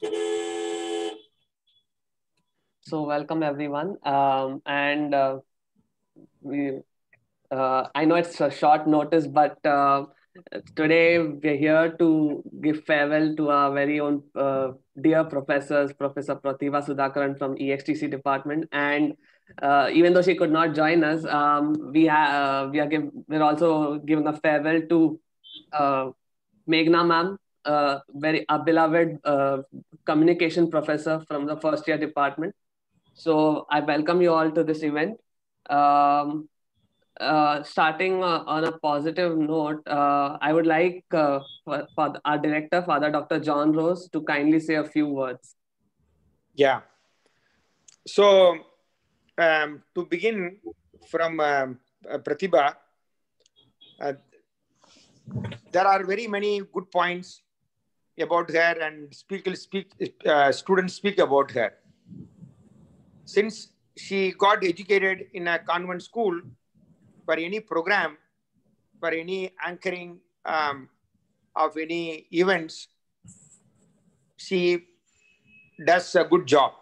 So welcome everyone, we, I know it's a short notice, but today we're here to give farewell to our very own dear professors, Professor Pratibha Sudhakaran from EXTC department, and even though she could not join us, we're also giving a farewell to uh, Meghna ma'am, very a beloved communication professor from the first year department. So I welcome you all to this event. Um, Starting on a positive note, I would like for our director, Father Dr. John Rose, to kindly say a few words. Yeah. So to begin from Pratibha, uh, there are very many good points about her, and students speak about her. Since she got educated in a convent school, for any program, for any anchoring of any events, she does a good job.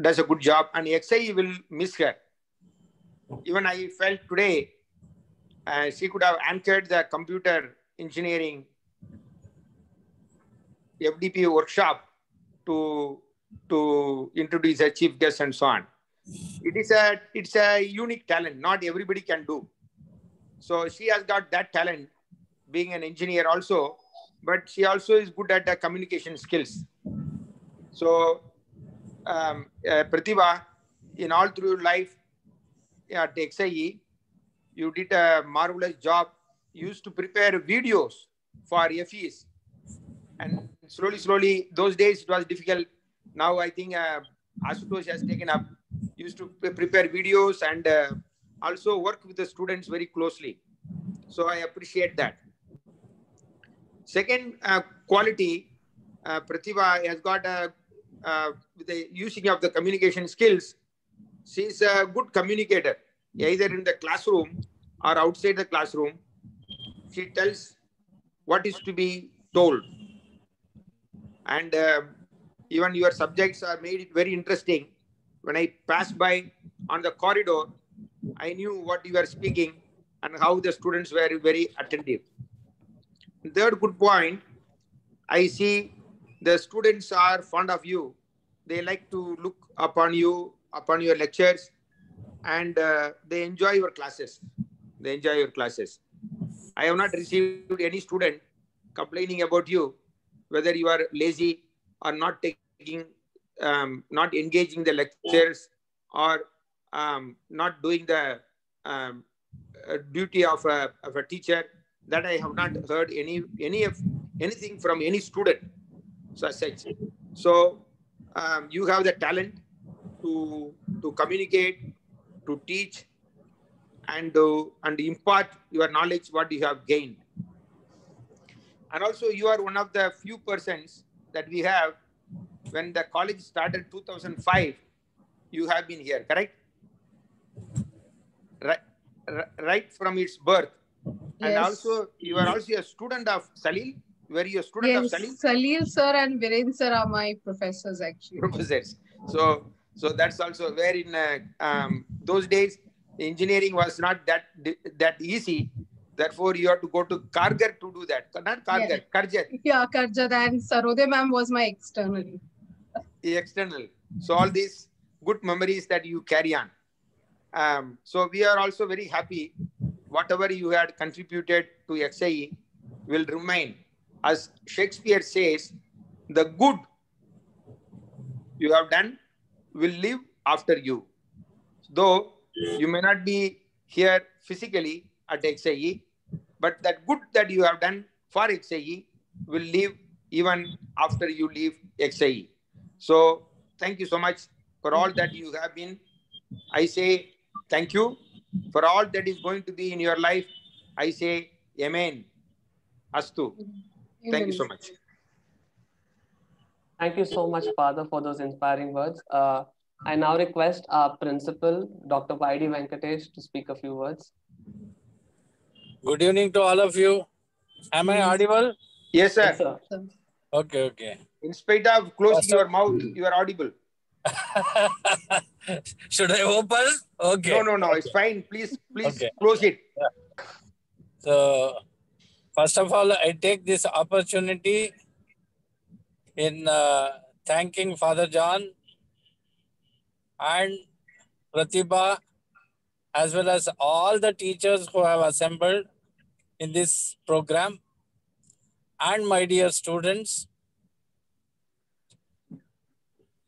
Does a good job, and XIE will miss her. Even I felt today she could have anchored the computer engineering FDP workshop to introduce a chief guest and so on. It's a unique talent. Not everybody can do. So she has got that talent, being an engineer also, but she also is good at the communication skills. So Pratibha, in all through life at XIE, you did a marvelous job. You used to prepare videos for FEs, and slowly, those days it was difficult. Now I think Asutosh has taken up. Used to prepare videos and also work with the students very closely. So I appreciate that. Second quality, Pratibha has got with the using of the communication skills. She is a good communicator, either in the classroom or outside the classroom. She tells what is to be told. And even your subjects are made it very interesting. When I passed by on the corridor, I knew what you were speaking and how the students were very attentive. Third good point, I see the students are fond of you. They like to look upon you, upon your lectures, and they enjoy your classes. They enjoy your classes. I have not received any student complaining about you, whether you are lazy or not taking, not engaging the lectures, or not doing the duty of a teacher. That I have not heard anything from any student such. So you have the talent to communicate, to teach, and impart your knowledge what you have gained. And also you are one of the few persons that we have. When the college started 2005, you have been here, correct? Right from its birth. And Yes. also you are also a student of Salil. Were you a student of Salil? Salil sir and Viren sir are my professors actually. Professors. So that's also where in those days engineering was not that easy. Therefore, you have to go to Kargar to do that. Not Kargar, Karjat. Yeah, Karjat, and Sarode ma'am was my external. External. So all these good memories that you carry on. So we are also very happy. Whatever you had contributed to XIE will remain. As Shakespeare says, the good you have done will live after you. Though you may not be here physically at XIE, but that good that you have done for XIE will live even after you leave XIE. So thank you so much for all that you have been. I say thank you for all that is going to be in your life. I say Amen. Astu. Thank you so much. Thank you so much, Father, for those inspiring words. I now request our principal, Dr. Y.D. Venkatesh, to speak a few words. Good evening to all of you. Am I audible? Yes, sir. Yes, sir. Okay, okay. In spite of closing So- your mouth, you are audible. Should I open? Okay. No. Okay. It's fine. Please Okay. close it. So, first of all, I take this opportunity in thanking Father John and Pratibha, as well as all the teachers who have assembled in this program, and my dear students.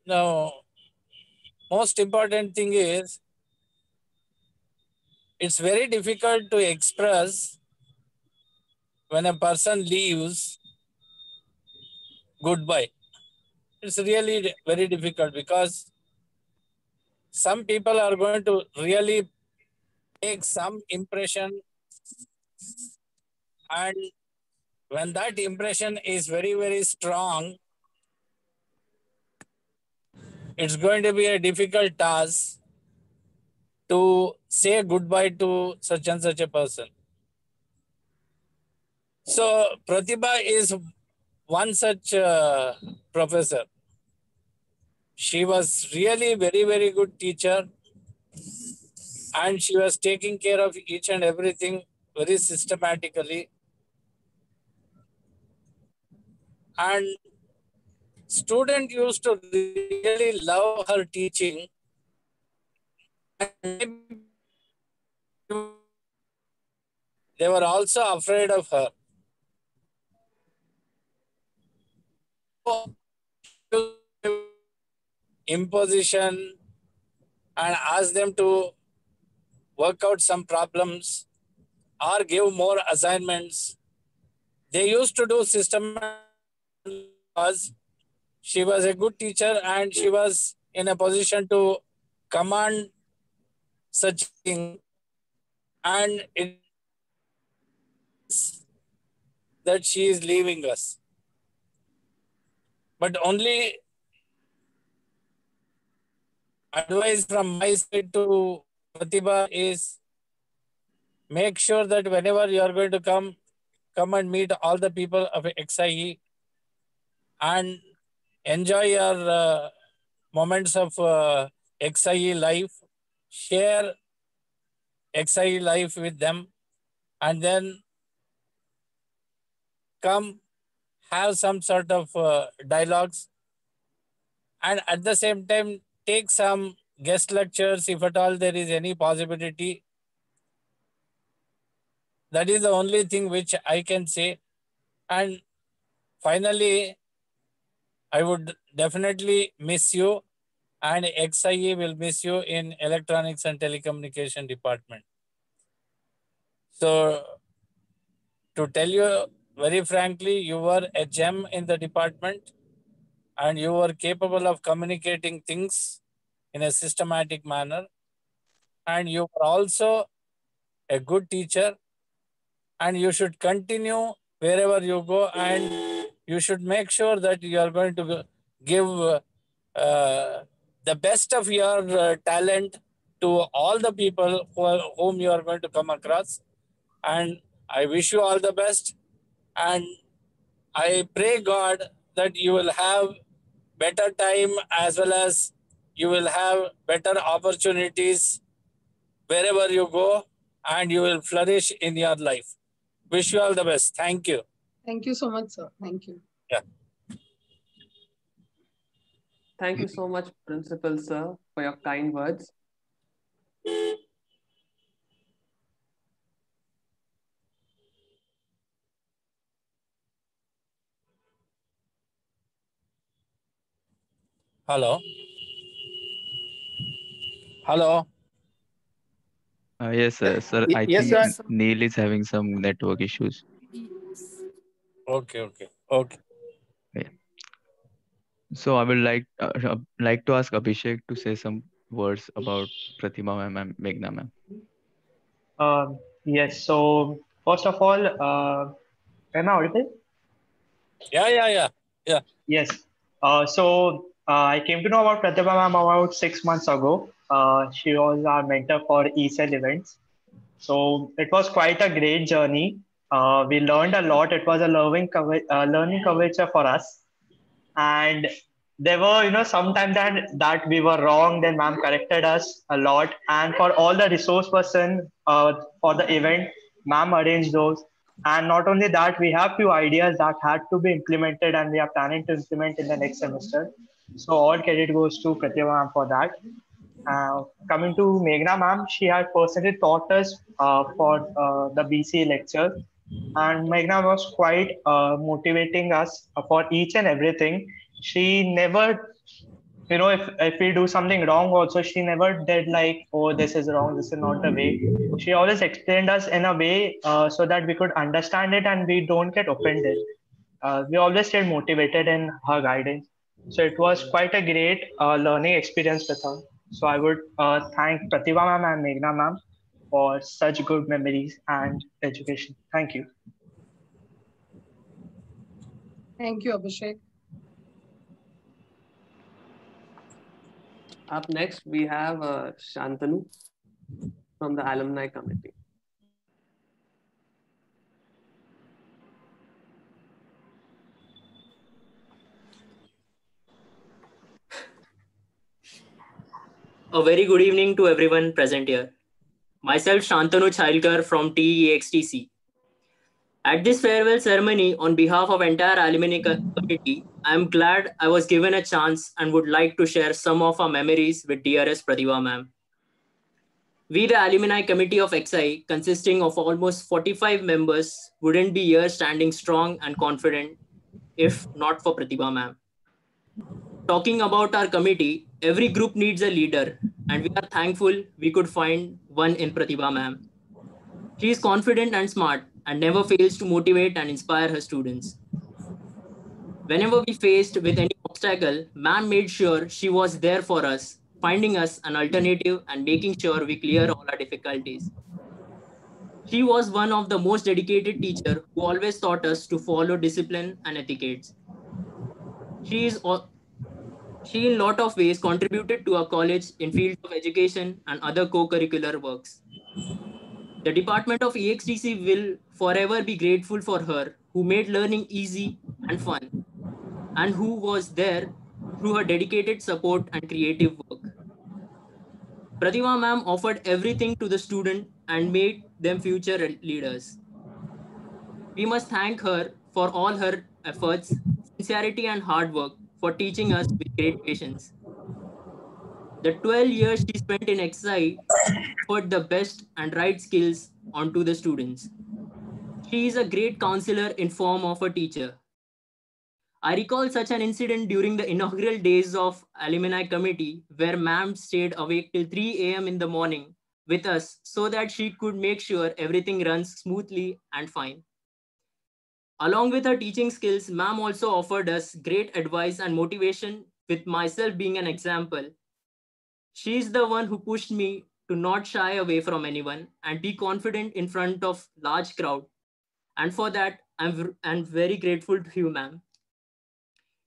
Now, most important thing is, it's very difficult to express when a person leaves goodbye. It's really very difficult because some people are going to really take some impression, and when that impression is very, very strong, it's going to be a difficult task to say goodbye to such and such a person. So Pratibha is one such professor. She was really very, very good teacher, and she was taking care of each and everything very systematically. And student used to really love her teaching. And they were also afraid of her. Imposition and ask them to work out some problems or give more assignments. They used to do systematically because she was a good teacher and she was in a position to command such thing, and it's that she is leaving us. But only advice from my side to Pratibha is, make sure that whenever you are going to come and meet all the people of XIE and enjoy your moments of XIE life, share XIE life with them, and then come have some sort of dialogues, and at the same time take some guest lectures if at all there is any possibility. That is the only thing which I can say. And finally, I would definitely miss you, and XIE will miss you in electronics and telecommunication department. So to tell you very frankly, you were a gem in the department and you were capable of communicating things in a systematic manner. And you were also a good teacher, and you should continue wherever you go, and you should make sure that you are going to give the best of your talent to all the people whom you are going to come across. And I wish you all the best. And I pray God that you will have better time as well as you will have better opportunities wherever you go, and you will flourish in your life. Wish you all the best. Thank you. Thank you so much, sir. Thank you. Yeah. Thank you so much, Principal Sir, for your kind words. Hello. Hello. Yes, sir. Sir, I Yes, think sir. Neil is having some network issues. Okay. Okay. Yeah. So I would like to ask Abhishek to say some words about Pratibha ma'am and Meghna ma'am. Yes, so first of all, am I audible? Yeah. Yes. I came to know about Pratibha ma'am about 6 months ago. She was our mentor for ECEL events. So it was quite a great journey. We learned a lot. It was a learning curve for us. And there were, sometimes that we were wrong, then ma'am corrected us a lot. And for all the resource person for the event, ma'am arranged those. And not only that, we have few ideas that had to be implemented and we are planning to implement in the next semester. So all credit goes to Pratibha ma'am for that. Coming to Meghna ma'am, she had personally taught us for the BCA lecture, and Meghna was quite motivating us for each and everything. She never, if we do something wrong, also she never did like, oh, this is wrong, this is not the way. She always explained us in a way so that we could understand it and we don't get offended. We always stayed motivated in her guidance. So it was quite a great learning experience with her. So I would thank Pratibha ma'am and Meghna ma'am for such good memories and education. Thank you. Thank you, Abhishek. Up next, we have Shantanu from the alumni committee. A very good evening to everyone present here. Myself, Shantanu Chailkar from TEXTC. At this farewell ceremony, on behalf of entire alumni committee, I am glad I was given a chance and would like to share some of our memories with DRS Pratibha ma'am. We, the alumni committee of XI, consisting of almost 45 members, wouldn't be here standing strong and confident if not for Pratibha ma'am. Talking about our committee, every group needs a leader, and we are thankful we could find one in Pratibha ma'am. She is confident and smart and never fails to motivate and inspire her students. Whenever we faced with any obstacle, ma'am made sure she was there for us, finding us an alternative and making sure we clear all our difficulties. She was one of the most dedicated teachers who always taught us to follow discipline and etiquettes. She in a lot of ways contributed to our college in fields of education and other co-curricular works. The Department of EXTC will forever be grateful for her, who made learning easy and fun, and who was there through her dedicated support and creative work. Pratibha ma'am offered everything to the student and made them future leaders. We must thank her for all her efforts, sincerity, and hard work for teaching us with great patience. The 12 years she spent in XI offered the best and right skills onto the students. She is a great counselor in form of a teacher. I recall such an incident during the inaugural days of alumni committee where ma'am stayed awake till 3 a.m. in the morning with us so that she could make sure everything runs smoothly and fine. Along with her teaching skills, ma'am also offered us great advice and motivation, with myself being an example. She is the one who pushed me to not shy away from anyone and be confident in front of large crowd. And for that, I'm very grateful to you, ma'am.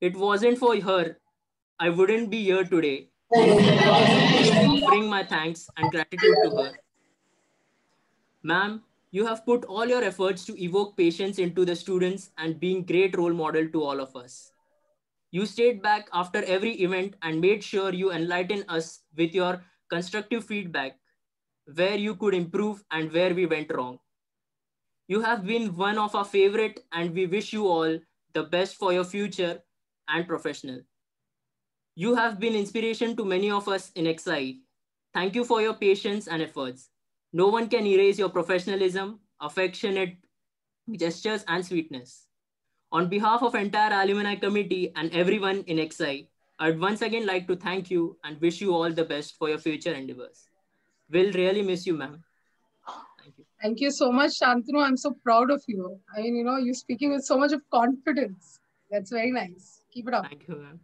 It wasn't for her, I wouldn't be here today. Offering my thanks and gratitude to her. Ma'am, you have put all your efforts to evoke patience into the students and being great role model to all of us. You stayed back after every event and made sure you enlighten us with your constructive feedback, where you could improve and where we went wrong. You have been one of our favorite and we wish you all the best for your future and professional. You have been inspiration to many of us in XI. Thank you for your patience and efforts. No one can erase your professionalism, affectionate gestures, and sweetness. On behalf of entire alumni committee and everyone in XI, I'd once again like to thank you and wish you all the best for your future endeavors. We'll really miss you, ma'am. Thank you. Thank you so much, Shantanu. I'm so proud of you. I mean, you're speaking with so much of confidence. That's very nice. Keep it up. Thank you, ma'am.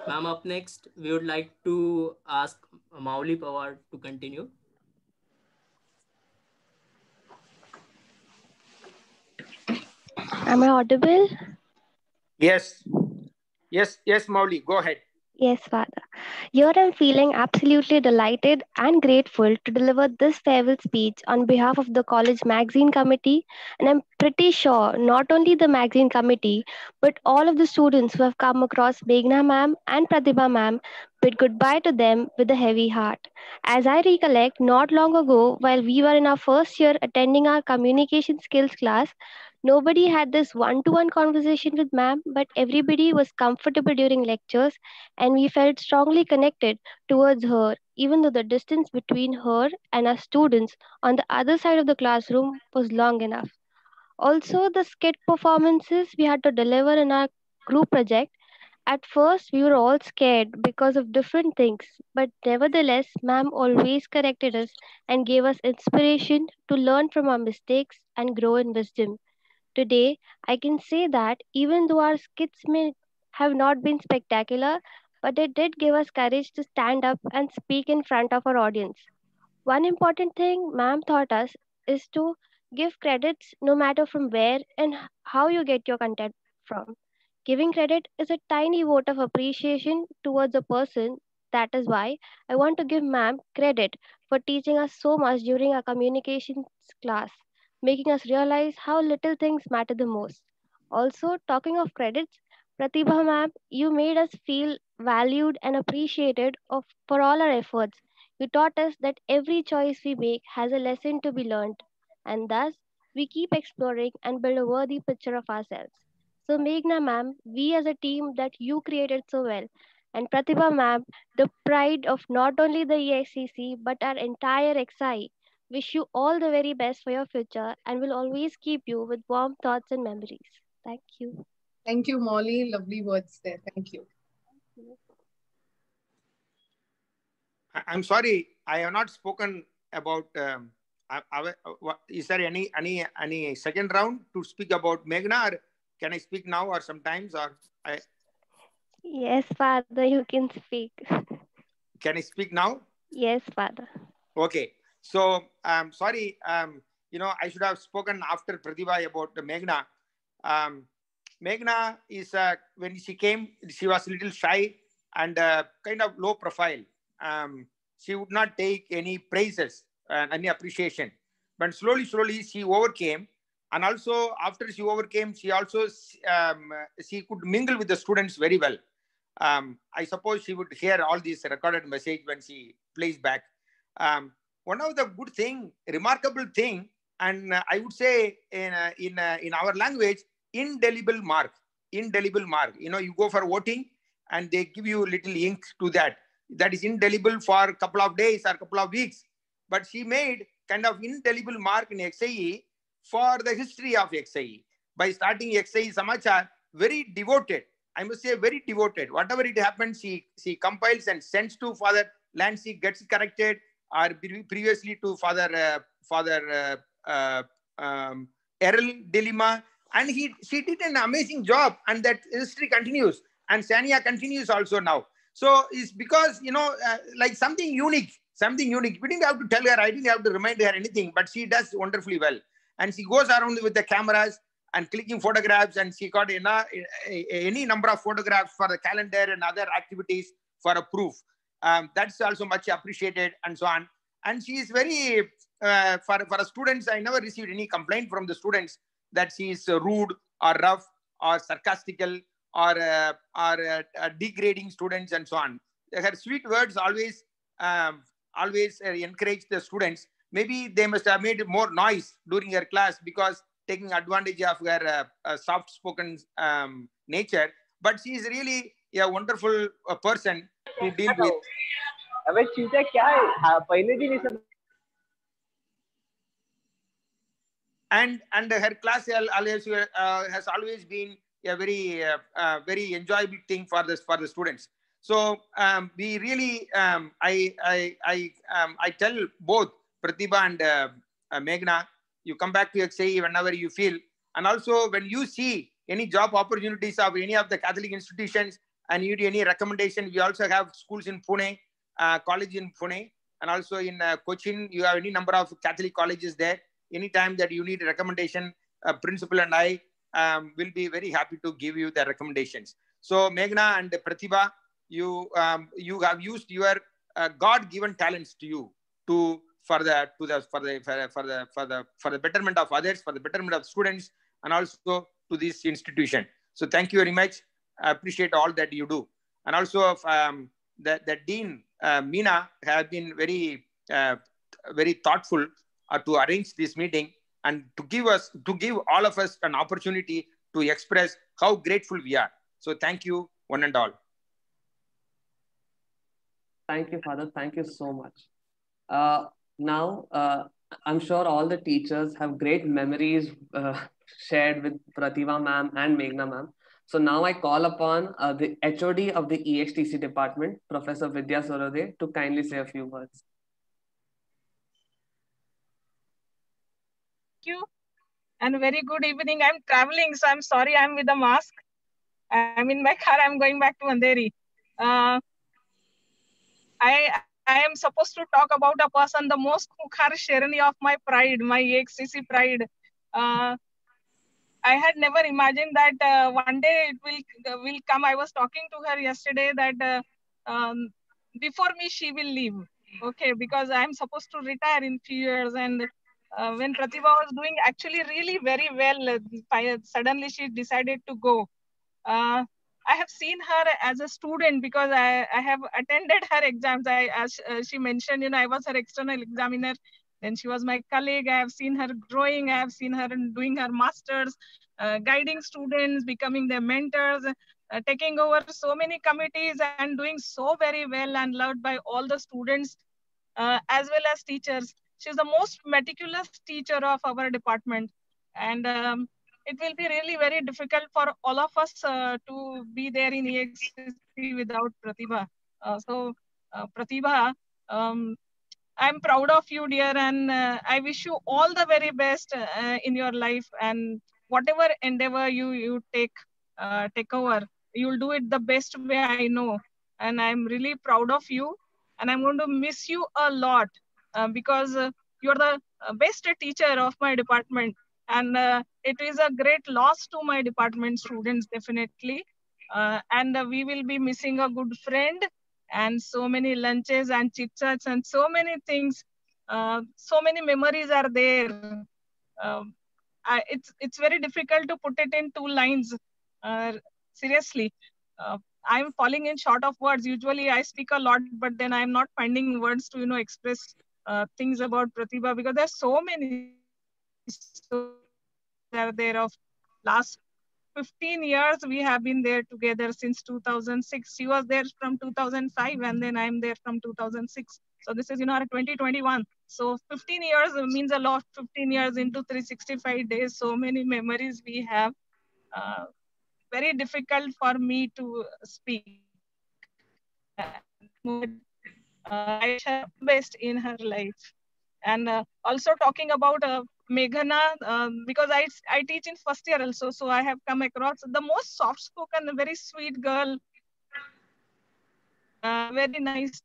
Ma'am, up next, we would like to ask Mauli Pawar to continue. Am I audible? Yes. Yes, Mauli, go ahead. Yes, Father. Here I'm feeling absolutely delighted and grateful to deliver this farewell speech on behalf of the college magazine committee. And I'm pretty sure not only the magazine committee, but all of the students who have come across Meghna ma'am and Pratibha ma'am bid goodbye to them with a heavy heart. As I recollect, not long ago, while we were in our first year attending our communication skills class, nobody had this one-to-one conversation with ma'am, but everybody was comfortable during lectures and we felt strongly connected towards her, even though the distance between her and our students on the other side of the classroom was long enough. Also, the skit performances we had to deliver in our group project. At first, we were all scared because of different things, but nevertheless, ma'am always corrected us and gave us inspiration to learn from our mistakes and grow in wisdom. Today, I can say that even though our skits may have not been spectacular, but they did give us courage to stand up and speak in front of our audience. One important thing ma'am taught us is to give credits no matter from where and how you get your content from. Giving credit is a tiny vote of appreciation towards a person. That is why I want to give ma'am credit for teaching us so much during our communications class, making us realize how little things matter the most. Also, talking of credits, Pratibha ma'am, you made us feel valued and appreciated for all our efforts. You taught us that every choice we make has a lesson to be learned, and thus we keep exploring and build a worthy picture of ourselves. So, Meghna ma'am, we as a team that you created so well, and Pratibha ma'am, the pride of not only the EXCC but our entire XI, wish you all the very best for your future and will always keep you with warm thoughts and memories. Thank you. Thank you, Molly. Lovely words there. Thank you. I'm sorry, I have not spoken about. Is there any second round to speak about Meghna? Or can I speak now or sometimes? Or Yes, Father, you can speak. Can I speak now? Yes, Father. Okay. So sorry. I should have spoken after Pratibha about Meghna. Meghna is when she came, she was a little shy and kind of low profile. She would not take any praises and any appreciation. But slowly, she overcame. And also, after she overcame, she also she could mingle with the students very well. I suppose she would hear all these recorded message when she plays back. One of the good thing, remarkable thing, and I would say in our language, indelible mark. Indelible mark. You go for voting, and they give you little ink to that. That is indelible for a couple of days or a couple of weeks. But she made kind of indelible mark in XIE for the history of XIE. By starting XIE Samachar, very devoted. I must say very devoted. Whatever it happens, she compiles and sends to Father Lancy, gets it corrected, or previously to Father Errol Delima. And she did an amazing job, and that history continues. And Sania continues also now. So it's because, like something unique. We didn't have to tell her, I didn't have to remind her anything, but she does wonderfully well. And she goes around with the cameras and clicking photographs, and she got any number of photographs for the calendar and other activities for a proof. That's also much appreciated and so on. And she is very, for the students, I never received any complaint from the students that she is rude or rough or sarcastical or degrading students and so on. Her sweet words always encourage the students. Maybe they must have made more noise during her class because taking advantage of her soft-spoken nature. But she is really a wonderful person to deal with. And her class has always been a very enjoyable thing for the students. So we really I tell both Pratibha and Meghna, you come back to XIE whenever you feel, and also when you see any job opportunities of any of the Catholic institutions and you need any recommendation, we also have schools in Pune, college in Pune, and also in Cochin. You have any number of Catholic colleges there. Anytime that you need a recommendation, principal and I will be very happy to give you the recommendations. So Meghna and Pratibha, you have used your God-given talents to you for the betterment of others, for the betterment of students, and also to this institution. So thank you very much. I appreciate all that you do. And also the Dean, Meena, have been very thoughtful to arrange this meeting and to give all of us an opportunity to express how grateful we are. So thank you, one and all. Thank you, Father. Thank you so much. Now, I'm sure all the teachers have great memories shared with Pratibha ma'am and Meghna ma'am. So now I call upon the HOD of the EXTC department, Professor Vidya Sorode, to kindly say a few words. Thank you and very good evening. I'm traveling, so I'm sorry I'm with a mask. I'm in my car. I'm going back to Andheri. I am supposed to talk about a person, the most Kukhar Sherani of my pride, my EXTC pride. I had never imagined that one day it will come. I was talking to her yesterday that before me she will leave. Okay, because I'm supposed to retire in few years. And when Pratibha was doing actually really very well, suddenly she decided to go. I have seen her as a student because I have attended her exams. As she mentioned, I was her external examiner. Then she was my colleague. I have seen her growing. I have seen her doing her masters, guiding students, becoming their mentors, taking over so many committees and doing so very well and loved by all the students as well as teachers. She's the most meticulous teacher of our department. And it will be really very difficult for all of us to be there in EXCC without Pratibha. Pratibha, um, I'm proud of you, dear, and I wish you all the very best in your life. And whatever endeavor you take over, you'll do it the best way, I know. And I'm really proud of you, and I'm going to miss you a lot because you're the best teacher of my department, and it is a great loss to my department students, definitely. And we will be missing a good friend and so many lunches and chit chats and so many things. So many memories are there. It's very difficult to put it in two lines. Seriously, I'm falling in short of words. Usually I speak a lot, but then I'm not finding words to express things about Pratibha, because there's so many stories are there of last 15 years. We have been there together since 2006. She was there from 2005, and then I'm there from 2006. So this is, our 2021. So 15 years means a lot. 15 years into 365 days. So many memories we have. Very difficult for me to speak. I wish her best in her life. And also talking about Meghana, because I teach in first year also, so I have come across the most soft-spoken, very sweet girl, very nice.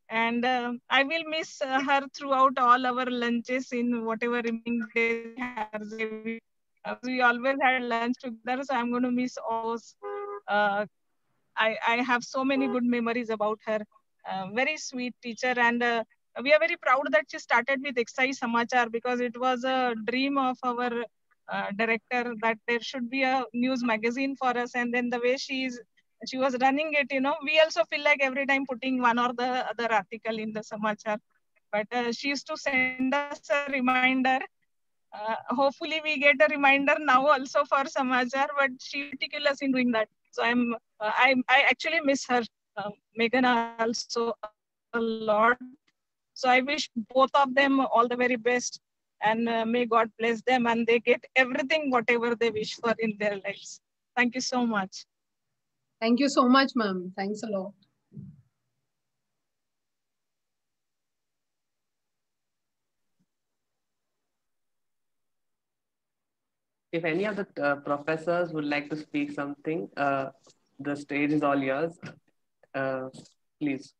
And I will miss her throughout all our lunches in whatever remaining days we have. We always had lunch together, so I'm going to miss all those. I have so many good memories about her. Very sweet teacher, and we are very proud that she started with Exai Samachar, because it was a dream of our director that there should be a news magazine for us. And then the way she was running it, we also feel like every time putting one or the other article in the Samachar. But she used to send us a reminder. Hopefully we get a reminder now also for Samachar, but she meticulous in doing that. So I actually miss her, Meghana, also a lot. So I wish both of them all the very best, and may God bless them and they get everything, whatever they wish for in their lives. Thank you so much. Thank you so much, ma'am. Thanks a lot. If any of the professors would like to speak something, the stage is all yours. Please.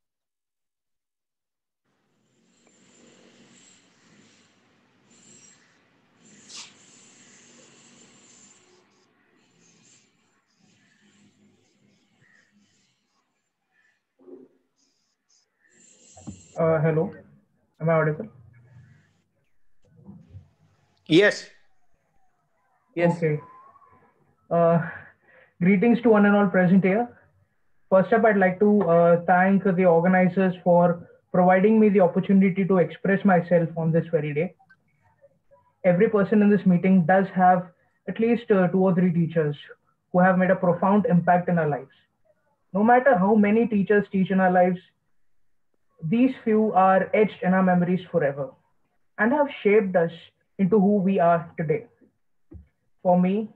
Hello, am I audible? Yes. Yes. Okay. Uh, Greetings to one and all present here. First up, I'd like to thank the organizers for providing me the opportunity to express myself on this very day. Every person in this meeting does have at least two or three teachers who have made a profound impact in our lives. No matter how many teachers teach in our lives, these few are etched in our memories forever and have shaped us into who we are today. For me,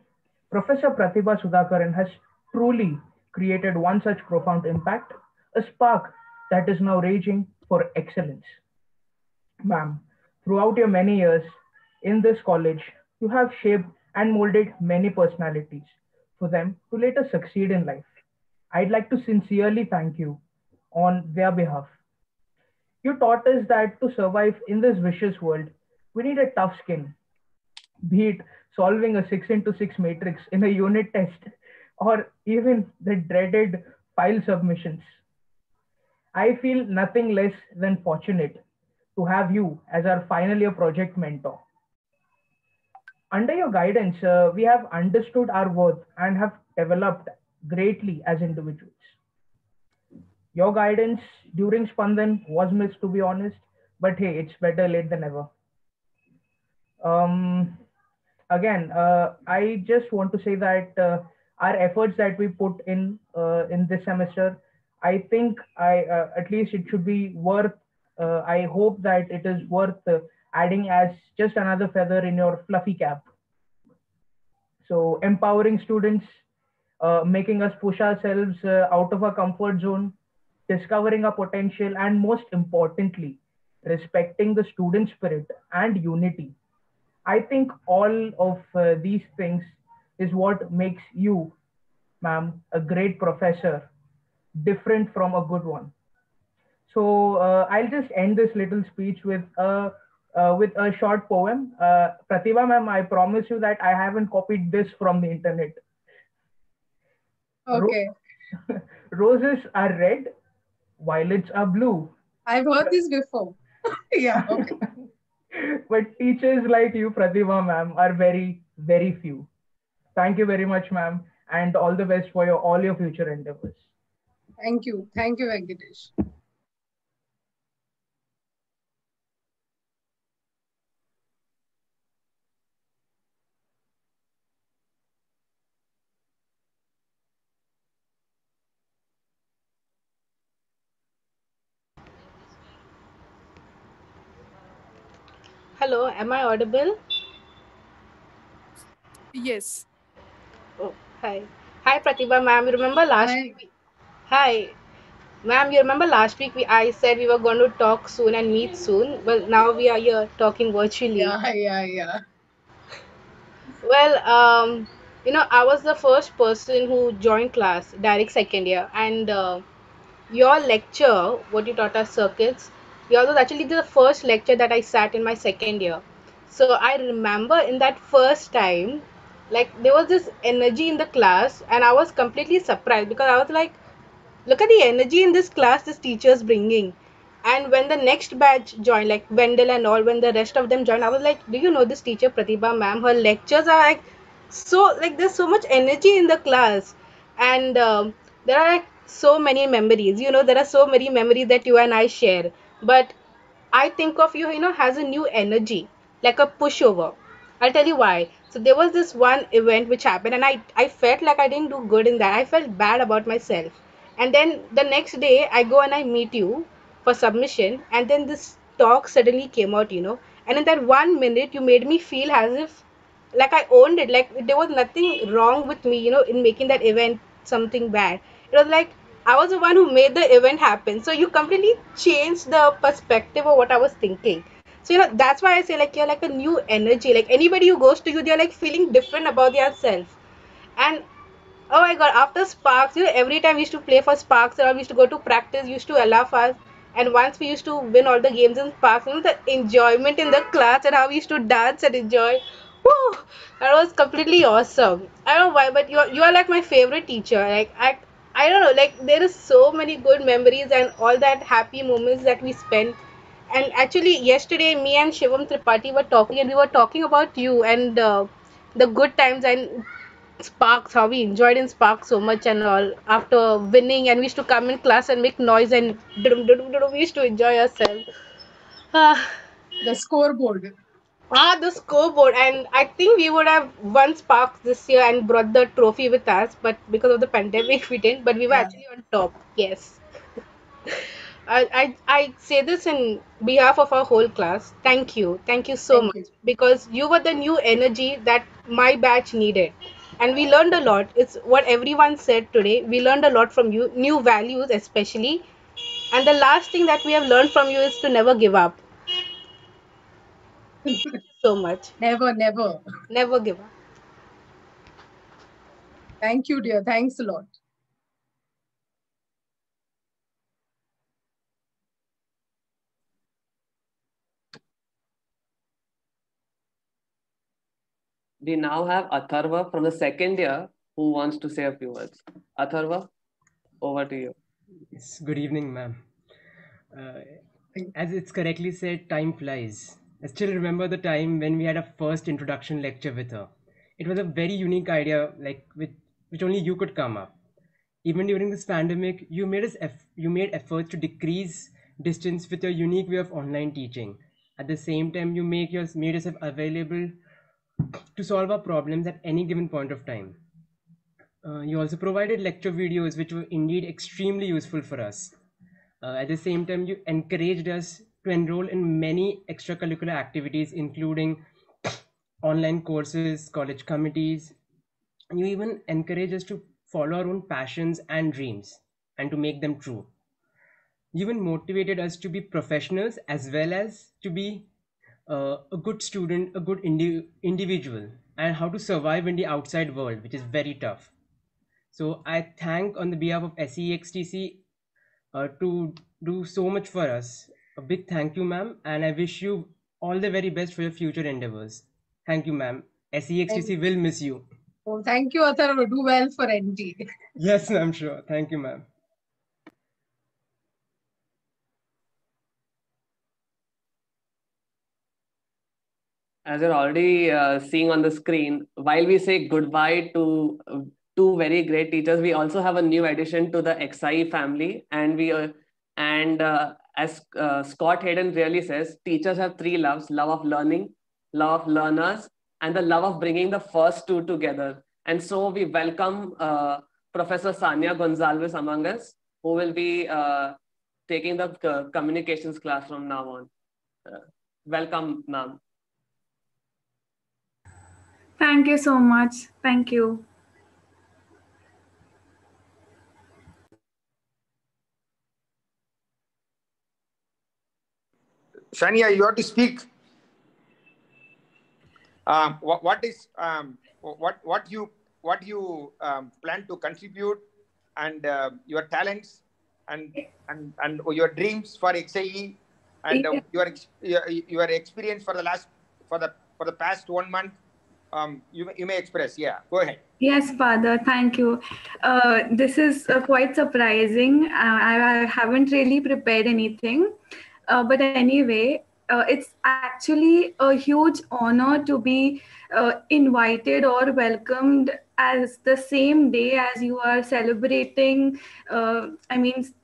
Professor Pratibha Sudhakaran has truly created one such profound impact, a spark that is now raging for excellence. Ma'am, throughout your many years in this college, you have shaped and molded many personalities for them to later succeed in life. I'd like to sincerely thank you on their behalf. You taught us that to survive in this vicious world, we need a tough skin, be it solving a 6 into 6 matrix in a unit test or even the dreaded file submissions. I feel nothing less than fortunate to have you as our final year project mentor. Under your guidance, we have understood our worth and have developed greatly as individuals. Your guidance during Spandan was missed, to be honest, but hey, it's better late than never. Um, Again, I just want to say that our efforts that we put in this semester, I think I at least it should be worth. I hope that it is worth adding as just another feather in your fluffy cap. So empowering students, making us push ourselves out of our comfort zone, discovering our potential, and most importantly, respecting the student spirit and unity. I think all of these things is what makes you, ma'am, a great professor, different from a good one. So I'll just end this little speech with a short poem. Pratibha, ma'am, I promise you that I haven't copied this from the internet. Okay. Roses are red, violets are blue. I've heard this before. Yeah, okay. But teachers like you, Pratibha ma'am, are very, very few. Thank you very much, ma'am, and all the best for all your future endeavors. Thank you. Thank you, Venkatesh. Hello, am I audible? Yes. Oh, hi. Hi, Pratibha ma'am. You remember last Hi. week? Hi, ma'am. You remember last week I said we were going to talk soon and meet soon. Well, now we are here talking virtually. Yeah. Well, I was the first person who joined class direct second year, and your lecture, what you taught us circuits, yours was actually the first lecture that I sat in my second year. So I remember in that first time, like there was this energy in the class, and I was completely surprised because I was like, look at the energy in this class this teacher's bringing. And when the next batch joined, like Wendell and all, when the rest of them joined, I was like, do you know this teacher Pratibha ma'am? Her lectures are like so, like there's so much energy in the class. And there are like so many memories, there are so many memories that you and I share. But I think of you, has a new energy, like a pushover. I'll tell you why. So there was this one event which happened, and I felt like I didn't do good in that. I felt bad about myself. And then the next day, I go and I meet you for submission, and then this talk suddenly came out. And in that 1 minute, you made me feel as if like I owned it, like there was nothing wrong with me, in making that event something bad. It was like I was the one who made the event happen. So you completely changed the perspective of what I was thinking. So that's why I say like you're like a new energy. Like anybody who goes to you, they're like feeling different about their self. And oh my god, after Sparks, every time we used to play for Sparks, or we used to go to practice, used to allow us. And once we used to win all the games in Sparks, the enjoyment in the class and how we used to dance and enjoy. Woo! That was completely awesome. I don't know why, but you are like my favorite teacher. Like I don't know, like there is so many good memories and all that happy moments that we spent. And actually, yesterday, me and Shivam Tripathi were talking, and we were talking about you and the good times and Sparks, how we enjoyed in Sparks so much and all. After winning, and we used to come in class and make noise and we used to enjoy ourselves. Ah, The scoreboard. the scoreboard, and I think we would have won Sparks this year and brought the trophy with us, but because of the pandemic, we didn't. But we were Yeah. actually on top. Yes. I say this in behalf of our whole class. Thank you so Thank much you. because you were the new energy that my batch needed, and we learned a lot. It's what everyone said today. We learned a lot from you, new values especially, and the last thing that we have learned from you is to never give up. So much, Never, never. never give up. Thank you, dear. Thanks a lot. We now have Atharva from the second year who wants to say a few words. Atharva, over to you. Yes, good evening, ma'am. As it's correctly said, time flies. I still remember the time when we had a first introduction lecture with her. It was a very unique idea, like which only you could come up. Even during this pandemic, you made efforts to decrease distance with your unique way of online teaching. At the same time, made yourself available to solve our problems at any given point of time. You also provided lecture videos, which were indeed extremely useful for us. At the same time, you encouraged us to enroll in many extracurricular activities, including online courses, college committees. You even encouraged us to follow our own passions and dreams and to make them true. You even motivated us to be professionals as well as to be a good student, a good individual, and how to survive in the outside world, which is very tough. So I thank on the behalf of SEXTC to do so much for us. A big thank you, ma'am, and I wish you all the very best for your future endeavors. Thank you, ma'am. SEXTC will miss you. Oh, thank you, Atharva. Do well for NT. Yes, I'm sure. Thank you, ma'am. As you're already seeing on the screen, while we say goodbye to two very great teachers, we also have a new addition to the XI family. And as Scott Hayden really says, teachers have three loves: love of learning, love of learners, and the love of bringing the first two together. And so we welcome Professor Sania Gonzalez among us, who will be taking the communications class from now on. Welcome, ma'am. Thank you so much. Thank you. Shania, you have to speak. What you plan to contribute, and your talents and your dreams for XIE, and your experience for the past 1 month. You may express. Yeah, go ahead. Yes, Father, thank you. This is quite surprising. I haven't really prepared anything. But anyway, it's actually a huge honor to be invited or welcomed as the same day as you are celebrating,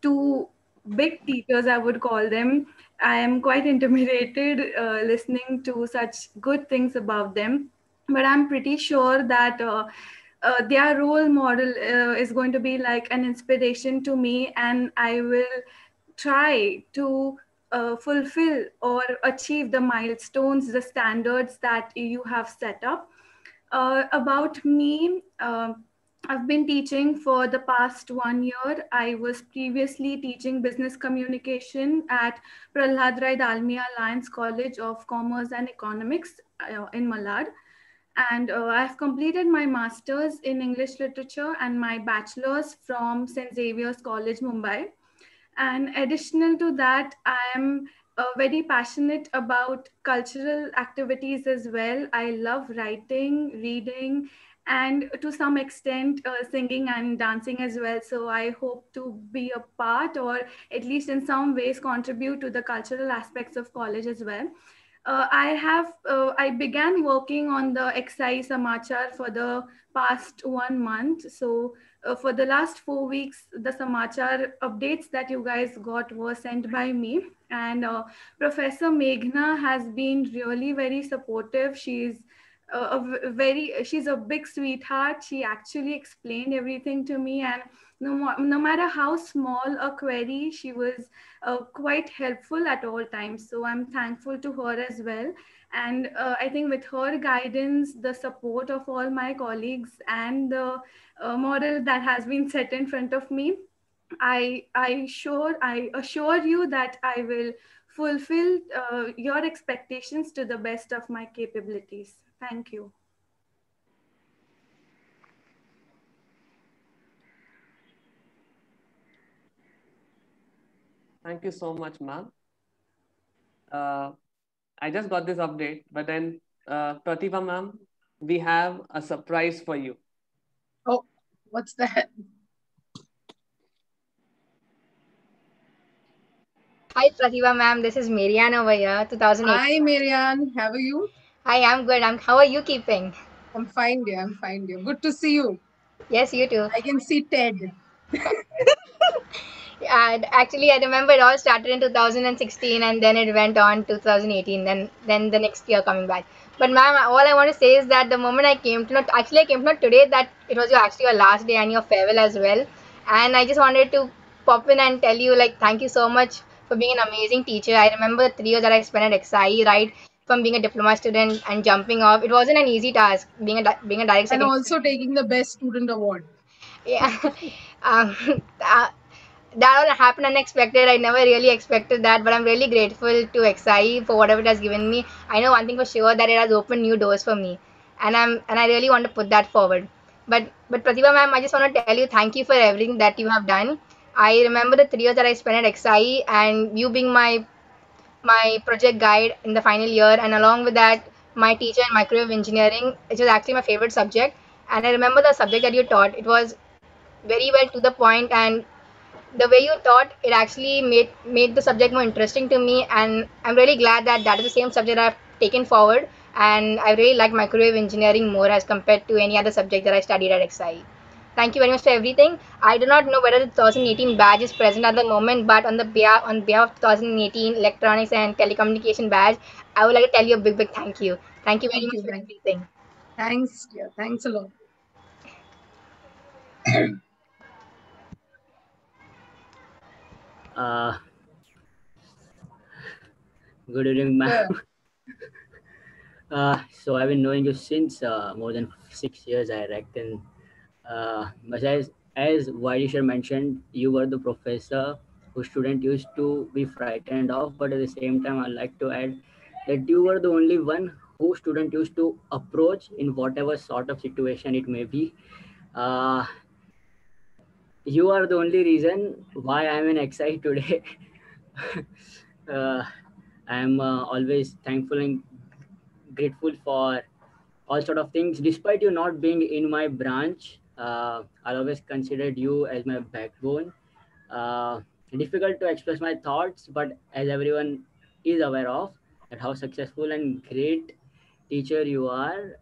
two big teachers, I would call them. I am quite intimidated listening to such good things about them, but I'm pretty sure that their role model is going to be like an inspiration to me, and I will try to fulfill or achieve the milestones, the standards that you have set up. About me, I've been teaching for the past 1 year. I was previously teaching business communication at Prahlad Rai Dalmia Alliance College of Commerce and Economics in Malad. And I've completed my master's in English literature and my bachelor's from St. Xavier's College, Mumbai. And additional to that, I am very passionate about cultural activities as well. I love writing, reading, and to some extent singing and dancing as well. So I hope to be a part, or at least in some ways contribute to the cultural aspects of college as well. I began working on the XI Samachar for the past 1 month. So for the last 4 weeks, the Samachar updates that you guys got were sent by me. And Professor Meghna has been really very supportive. She's she's a big sweetheart. She actually explained everything to me, and no matter how small a query, she was quite helpful at all times. So I'm thankful to her as well. And I think with her guidance, the support of all my colleagues, and the model that has been set in front of me, I assure you that I will fulfill your expectations to the best of my capabilities. Thank you. Thank you so much, ma'am. I just got this update, but then Pratibha ma'am, we have a surprise for you. Oh, what's that? Hi Pratibha ma'am, this is Marianne over here, 2008. Hi Marianne, how are you? Hi, I'm good. How are you keeping? I'm fine, dear. I'm fine, dear. Good to see you. Yes, you too. I can see Ted. And actually, I remember it all started in 2016, and then it went on 2018. Then the next year coming back. But ma'am, all I want to say is that the moment I came to know, actually I came to know today that it was your last day and your farewell as well. And I just wanted to pop in and tell you like thank you so much for being an amazing teacher. I remember the 3 years that I spent at XIE, right? From being a diploma student and jumping off, it wasn't an easy task being a direct And second. also taking the best student award. Yeah. um, that all happened unexpected. I never really expected that, but I'm really grateful to XI for whatever it has given me. I know one thing for sure, that it has opened new doors for me, and I really want to put that forward. But Pratibha ma'am, I just want to tell you thank you for everything that you have done. I remember the 3 years that I spent at XI, and you being my project guide in the final year, and along with that, my teacher in microwave engineering, which was actually my favorite subject. And I remember the subject that you taught. It was very well to the point, and the way you taught it actually made the subject more interesting to me, and I'm really glad that that is the same subject I've taken forward, and I really like microwave engineering more as compared to any other subject that I studied at XIE. Thank you very much for everything. I do not know whether the 2018 badge is present at the moment, but on behalf of 2018 electronics and telecommunication badge, I would like to tell you a big thank you. Thank you very much for everything. Thanks, dear. Thanks a lot. Good evening, ma'am. So I've been knowing you since more than 6 years, I reckon. But as Vaidishar mentioned, you were the professor who student used to be frightened of, but at the same time, I'd like to add that you were the only one who student used to approach in whatever sort of situation it may be. You are the only reason why I'm in XI today. I'm always thankful and grateful for all sort of things. Despite you not being in my branch, I always considered you as my backbone. Difficult to express my thoughts, but as everyone is aware of, that how successful and great teacher you are,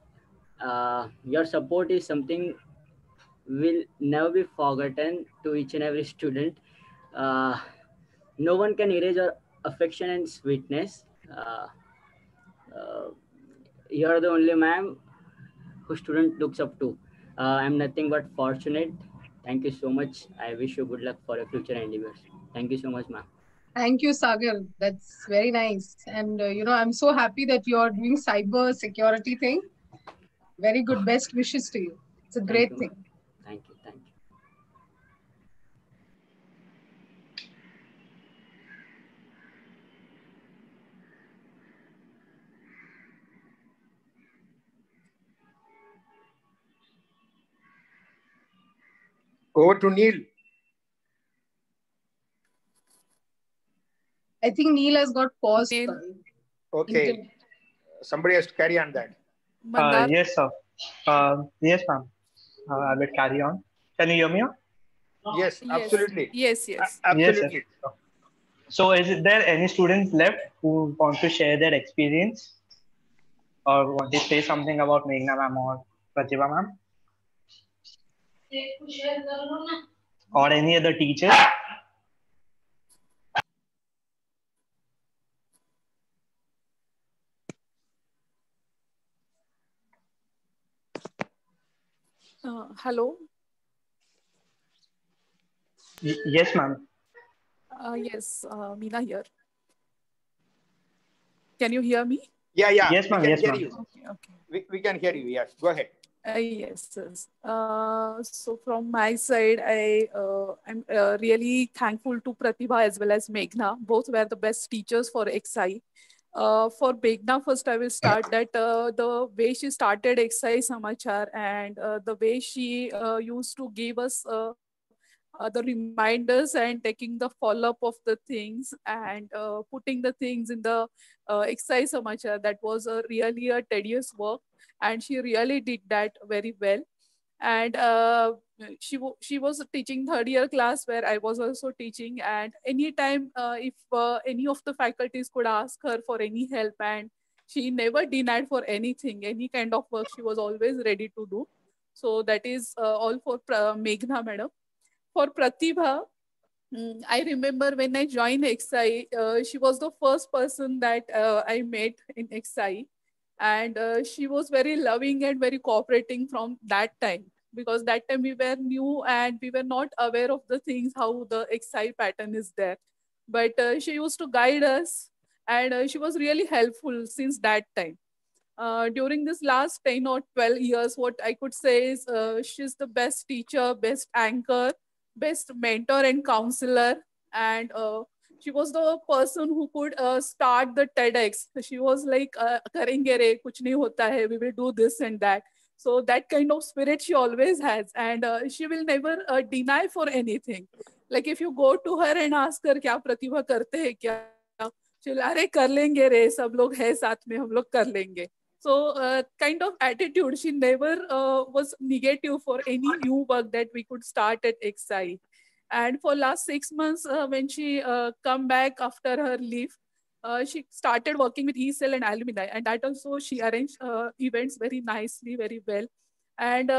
your support is something will never be forgotten to each and every student. No one can erase your affection and sweetness. You're the only ma'am who student looks up to. I'm nothing but fortunate. Thank you so much. I wish you good luck for your future endeavors. Thank you so much, ma'am. Thank you, Sagar. That's very nice. And, I'm so happy that you're doing cyber security thing. Very good. Best wishes to you. It's a great thing. Thank you. Thank you. Over to Neil. I think Neil has got paused. Okay. Somebody has to carry on that. Yes, sir. Yes, ma'am. I will carry on. Can you hear me? Yes, absolutely. Yes. Yes, sir. Absolutely. So, there any students left who want to share their experience or want to say something about Meghna ma'am or Pratibha ma'am or any other teacher? Hello. Yes, ma'am. Yes, Meena here. Can you hear me? Yeah. Yes, We ma'am. can Yes, hear ma'am. you. Okay. We can hear you. Yes. Go ahead. Yes. So from my side, I'm really thankful to Pratibha as well as Meghna. Both were the best teachers for XI. For Meghna, first I will start that the way she started XI Samachar and the way she used to give us the reminders and taking the follow-up of the things and putting the things in the XI Samachar, that was really a tedious work, and she really did that very well. And she was teaching third year class where I was also teaching, and anytime if any of the faculties could ask her for any help, and she never denied for anything, any kind of work she was always ready to do. So that is all for Meghna madam. For Pratibha, I remember when I joined XI, she was the first person that I met in XI, and she was very loving and very cooperating from that time, because that time we were new and we were not aware of the things how the XI pattern is there. But she used to guide us, and she was really helpful since that time. During this last 10 or 12 years, what I could say is she's the best teacher, best anchor, best mentor and counselor. And she was the person who could start the TEDx. She was like, "Karenge re, kuch nahi hota hai, we will do this and that." So that kind of spirit she always has. And she will never deny for anything. Like if you go to her and ask her, "Kya Pratibha karte hai kya?" She'll, "अरे कर लेंगे रे, सब लोग हैं साथ में, हम लोग कर लेंगे." So kind of attitude, she never was negative for any new work that we could start at XI. And for last 6 months, when she come back after her leave, she started working with ECell and alumni, and that also she arranged events very nicely, very well. And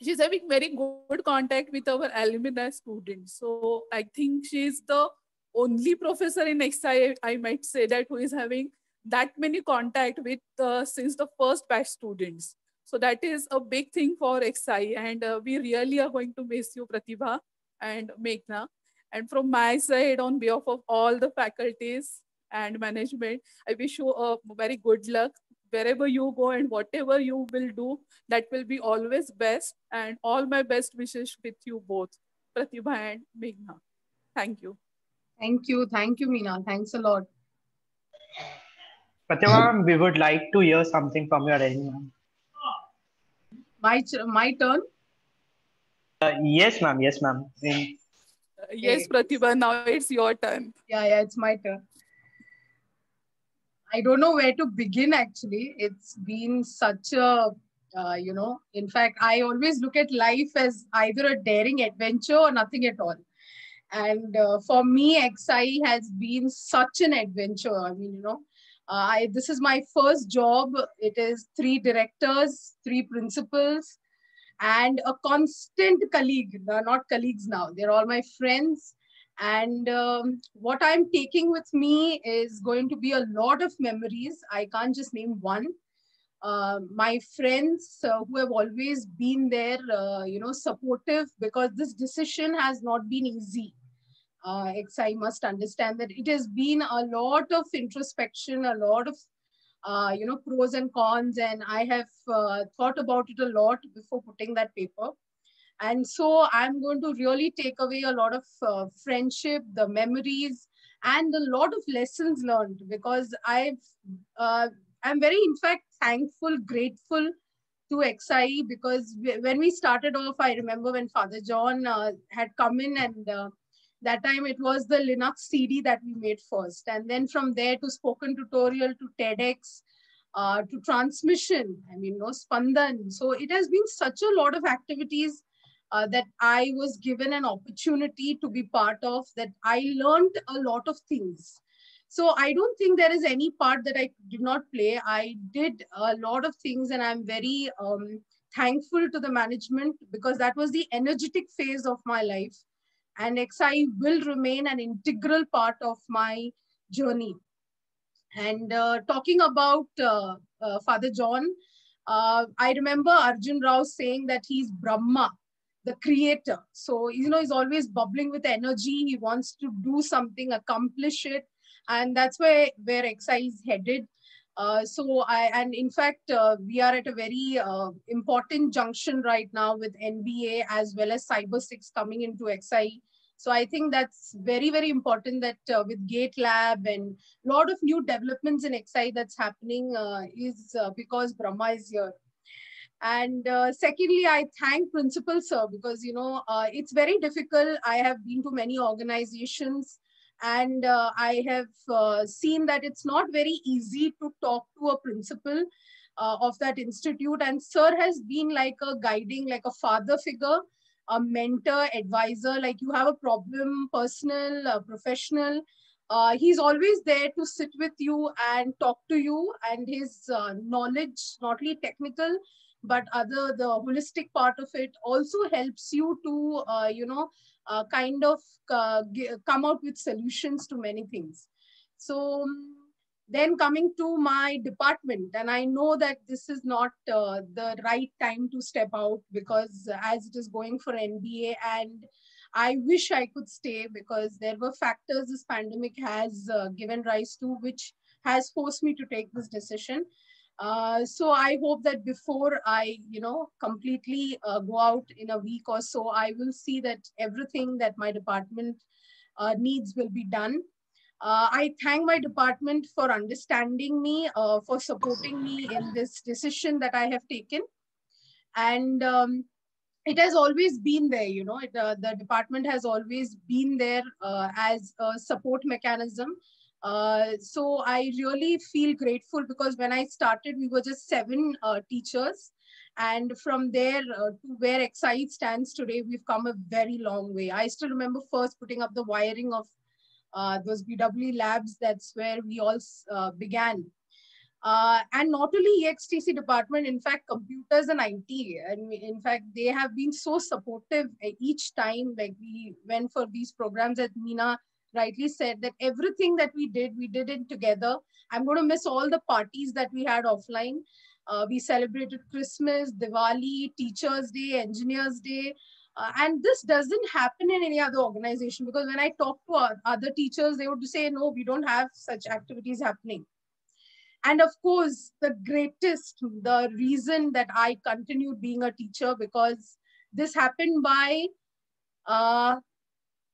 she's having very good contact with our alumni students. So I think she's the only professor in XI, I might say, that who is having that many contact with since the first batch students. So that is a big thing for XI, and we really are going to miss you, Pratibha and Meghna. And from my side, on behalf of all the faculties and management, I wish you a very good luck wherever you go, and whatever you will do, that will be always best. And all my best wishes with you both, Pratibha and Meghna. Thank you. Thank you, Meena. Thanks a lot. Pratibha, we would like to hear something from your end, ma'am. My turn. Yes, ma'am. Yes, ma'am. Yes, Pratibha, now it's your turn. Yeah, it's my turn. I don't know where to begin, actually. It's been such a, in fact, I always look at life as either a daring adventure or nothing at all. And for me, XI has been such an adventure. I mean, this is my first job. It is 3 directors, 3 principals, and a constant colleague. They're not colleagues now. They're all my friends. And what I'm taking with me is going to be a lot of memories. I can't just name one. My friends who have always been there, supportive, because this decision has not been easy. XI must understand that it has been a lot of introspection, a lot of pros and cons, and I have thought about it a lot before putting that paper. And so I'm going to really take away a lot of friendship, the memories, and a lot of lessons learned, because I'm very, in fact, thankful, grateful to XI, because when we started off, I remember when Father John had come in, and that time it was the Linux CD that we made first. And then from there to spoken tutorial to TEDx, to transmission, I mean, no, Spandan. So it has been such a lot of activities that I was given an opportunity to be part of, that I learned a lot of things. So I don't think there is any part that I did not play. I did a lot of things, and I'm very thankful to the management, because that was the energetic phase of my life. And XI will remain an integral part of my journey. And talking about Father John, I remember Arjun Rao saying that he's Brahma, the creator. So, you know, he's always bubbling with energy. He wants to do something, accomplish it. And that's where XI is headed. And in fact, we are at a very important junction right now with NBA as well as Cyber 6 coming into XI. So I think that's very, very important that with Gate Lab and a lot of new developments in XI that's happening is because Brahma is here. And secondly, I thank Principal Sir, because, you know, it's very difficult. I have been to many organizations, and I have seen that it's not very easy to talk to a principal of that institute. And Sir has been like a guiding, like a father figure, a mentor, advisor. Like you have a problem, personal, professional, he's always there to sit with you and talk to you. And his knowledge, not only technical, but the holistic part of it also helps you to, kind of come out with solutions to many things. So then coming to my department, and I know that this is not the right time to step out, because as it is going for NBA, and I wish I could stay, because there were factors this pandemic has given rise to, which has forced me to take this decision. So I hope that before I, completely go out in a week or so, I will see that everything that my department needs will be done. I thank my department for understanding me, for supporting me in this decision that I have taken. And it has always been there, the department has always been there as a support mechanism. So I really feel grateful, because when I started, we were just 7 teachers. And from there to where XI stands today, we've come a very long way. I still remember first putting up the wiring of those BW labs. That's where we all began. And not only EXTC department, in fact, computers and IT. And in fact, they have been so supportive each time. Like we went for these programs, that Meena rightly said, that everything that we did it together. I'm going to miss all the parties that we had offline. We celebrated Christmas, Diwali, Teachers' Day, Engineers' Day. And this doesn't happen in any other organization, because when I talk to other teachers, they would say, no, we don't have such activities happening. And of course, the reason that I continued being a teacher, because this happened by,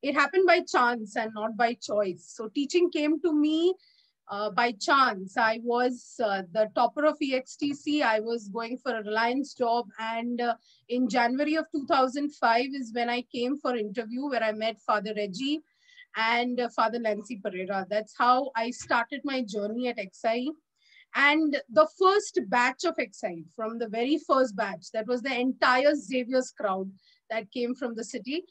it happened by chance and not by choice. So teaching came to me by chance. I was the topper of EXTC. I was going for a Reliance job. And in January of 2005 is when I came for interview, where I met Father Reggie and Father Nancy Pereira. That's how I started my journey at XI. And the first batch of XI, from the very first batch, that was the entire Xavier's crowd that came from the city,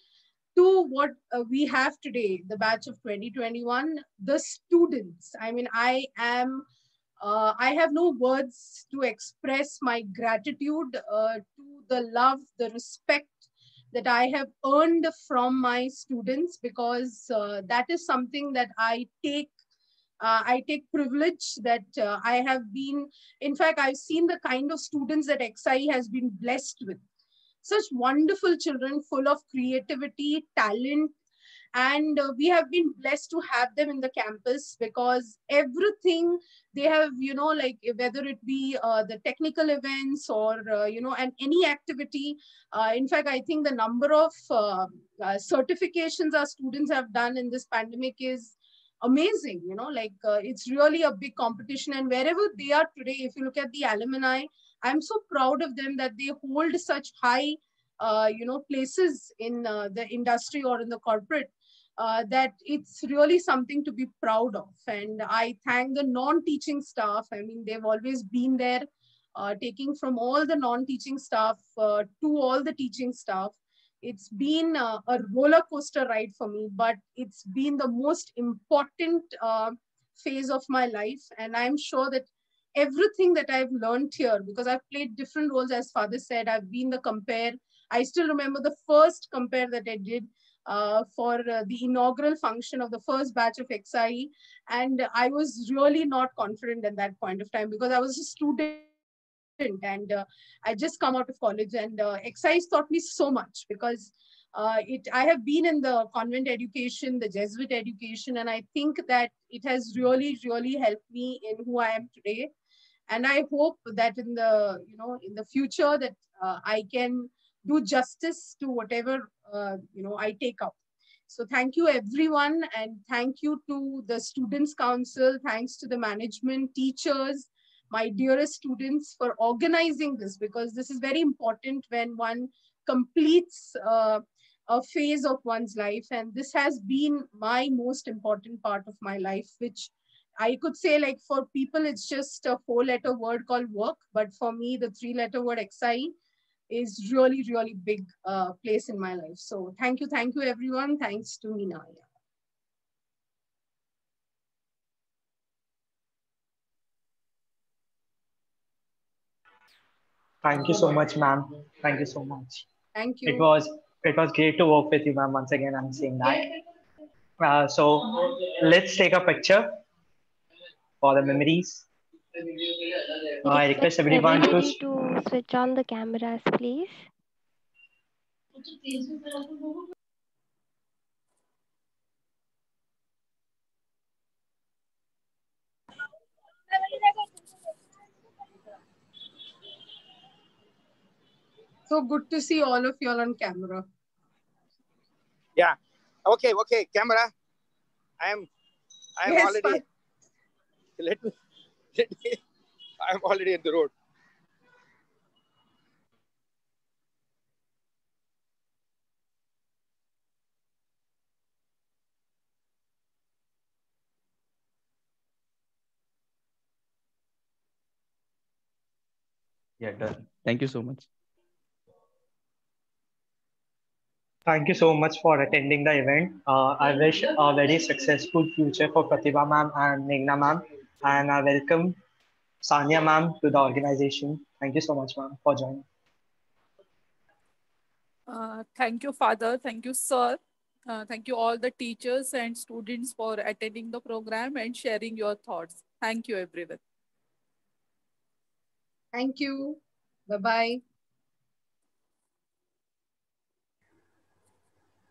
to what we have today, the batch of 2021, the students. I mean, I have no words to express my gratitude to the love, the respect that I have earned from my students, because that is something that I take privilege, that I have been, in fact, I've seen the kind of students that XI has been blessed with. Such wonderful children, full of creativity, talent, and we have been blessed to have them in the campus, because everything they have, like whether it be the technical events or, and any activity. In fact, I think the number of certifications our students have done in this pandemic is amazing, it's really a big competition. And wherever they are today, if you look at the alumni, I'm so proud of them, that they hold such high, places in the industry or in the corporate. that it's really something to be proud of. And I thank the non-teaching staff. I mean, they've always been there, taking from all the non-teaching staff to all the teaching staff. It's been a roller coaster ride for me, but it's been the most important phase of my life. And I'm sure that everything that I've learned here, because I've played different roles, as Father said, I've been the compare. I still remember the first compare that I did for the inaugural function of the first batch of XIE. And I was really not confident at that point of time because I was a student and I just come out of college, and XIE taught me so much because I have been in the convent education, the Jesuit education, and I think that it has really, really helped me in who I am today. And I hope that in the future that I can do justice to whatever I take up. So thank you everyone, and thank you to the Students' Council, thanks to the management, teachers, my dearest students for organizing this, because this is very important when one completes a phase of one's life. And this has been my most important part of my life, which I could say, like, for people, it's just a 4-letter word called work. But for me, the 3-letter word XIE is really, really big place in my life. So thank you, everyone. Thanks to Meena. Thank you so much, ma'am. Thank you so much. Thank you. It was great to work with you, ma'am. Once again, I'm saying that. So let's take a picture for the memories. I request everyone to switch on the cameras, please. So good to see all of you all on camera. Yeah. Okay. Camera. I am Yes, already. Let me. I am already on the road. Yeah, done. Thank you so much. Thank you so much for attending the event. I wish a very successful future for Pratibha ma'am and Meghna ma'am. And I welcome Sanya ma'am to the organization. Thank you so much, ma'am, for joining. Thank you, Father. Thank you, sir. Thank you all the teachers and students for attending the program and sharing your thoughts. Thank you, everyone. Thank you. Bye-bye.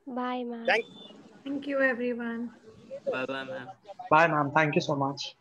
Bye, ma'am. Thank you, everyone. Bye-bye, ma'am. Bye, ma'am. Thank you so much.